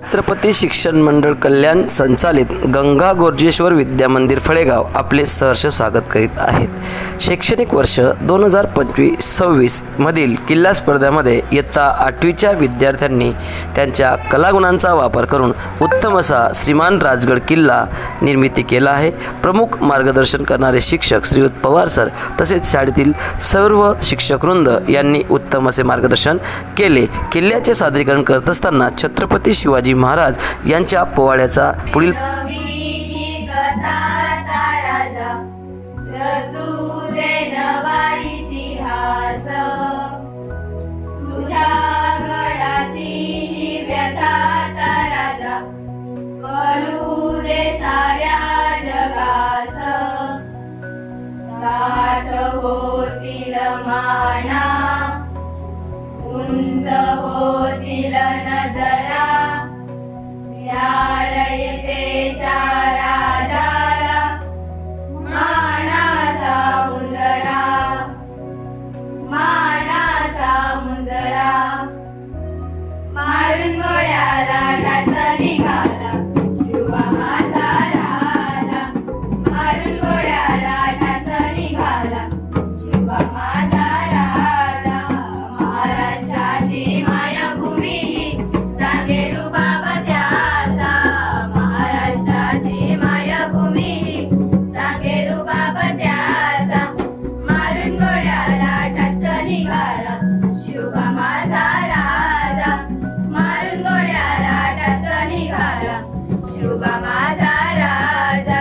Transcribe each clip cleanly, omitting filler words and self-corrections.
छत्रपती शिक्षण मंडळ कल्याण संचालित गंगा गोरजेश्वर विद्या मंदिर फळेगाव आपले सहर्ष स्वागत करीत आहेत। शैक्षणिक वर्ष 2025-26 मधील किल्ला स्पर्धेमध्ये इयत्ता 8वीच्या विद्यार्थ्यांनी त्यांच्या कलागुणांचा वापर करून उत्तम असा श्रीमान राजगड किल्ला निर्मिती केला आहे। प्रमुख मार्गदर्शन करणारे शिक्षक श्रीयुत पवार सर तसेच शाळेतील सर्व शिक्षकवृंद यांनी उत्तम असे मार्गदर्शन केले। किल्ल्याचे सादरीकरण करत असताना छत्रपती शिवाजी महाराज यांच्या पोवाड्याचा पुढील उंच होतील नजरा या रयतेच्या राजाला मानाचा मुजरा मारून गोड्याला टाचा निघाला शिवा माझा राजा मारून गोड्याला टाचा निघाला शिवा माझा राजा महाराष्ट्राची मायभूमी सांगे रुबाब त्याचा महाराष्ट्राची मायभूमी सांगे रुबाब त्याचा मारून गोड्याला टाचा निघाला शिवा माझा राजा मारून गोड्याला टाचा निघाला शिवा माझा राजा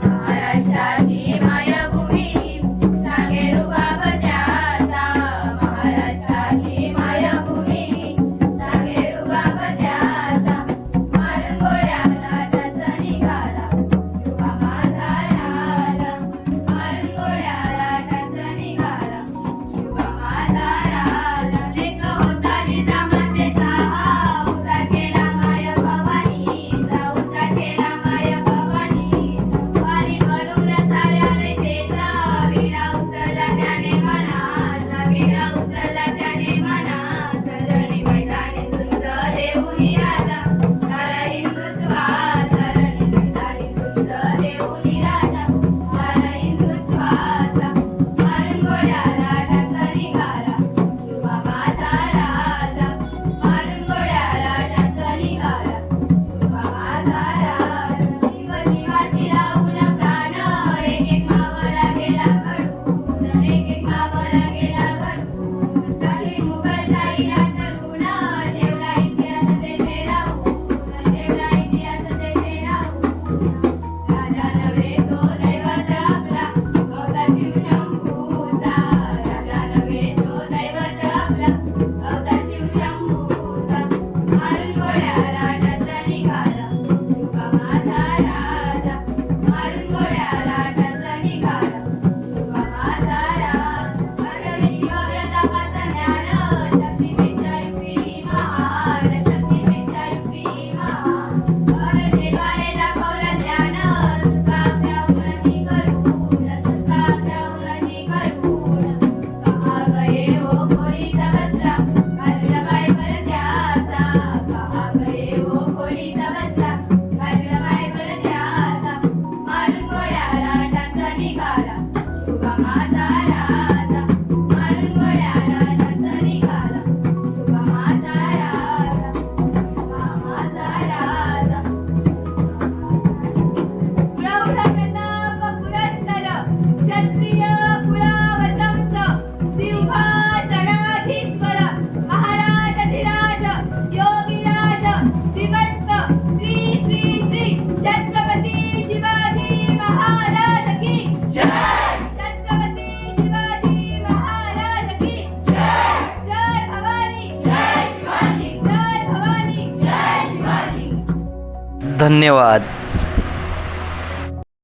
महाराष्ट्राची मायभूमी सांगे रुबाब त्याचा महाराष्ट्राची मायभूमी सांगे रुबाब त्याचा मारून गोड्याला टाचा निघाला शिवा माझा राजा मारून गोड्याला टाचा निघाला शिवा माझा राजा लेक होता निजामातेचा उद्धा केला माय भवानीचा उद्धा केला माय भवानीचा वारी करून साऱ्या रयतेचा विडा उचलला त्याने मनाचा विडा उचलला त्याने मनाचा रणी मैदानी सुंद देऊनी राजा झाला हिंदुत्वाचा रणी मैदानी सुंद देऊनी राजा झाला हिंदुत्वाचा मारून गोड्याला टाचा निघाला शिवा माझा राजा मारून गोड्याला टाचा निघाला शिवा माझा राजा शिव शिवाशी लावून प्राण एक एक मावला गेला घडून एक एक मावला गेला घडून काही मुघलशाहीला तरुण ठेवला इतिहास तेथे राहून ठेवला इतिहास तेथे राहून राजा नव्हे तो दैवत आपला गौता शिवशंभूचा राजा नव्हे तो दैवत आपला गौता शिवशंभूचा मारून गोड्याला टाचा निघाला शिवा माझा राजा मारून गोड्याला टाचा निघाला शिवा माझा राजा परवी शिवव्रतापाचा ज्ञान शक्तीपेक्षा युक्ती महान शक्तीपेक्षा युक्ती महान पर देवाने दाखवलं ज्ञान सुखात राहून अशी करून सुखात राहून अशी करून कहा गये हो खोलीत बसला घालूया बायबल त्याचा कहा गये हो खोलीत बसला घालूया बायबल त्याचा मारून गोड्याला टाचा निघाला शिवा माझा राजा मारून गोड्याला टाचा निघाला शिवा माझा राजा शिवा माझा राजा प्रौढ प्रताप पुरंदर क्षत्रिय कुळावतंस सिंहासनाधीश्वर महाराजाधिराज योगीराज श्रीमंत श्री श्री श्री छत्रपती शिवाजी महाराज की जय छत्रपती शिवाजी महाराज की जय जय भवानी जय शिवाजी जय भवानी जय शिवाजी। धन्यवाद।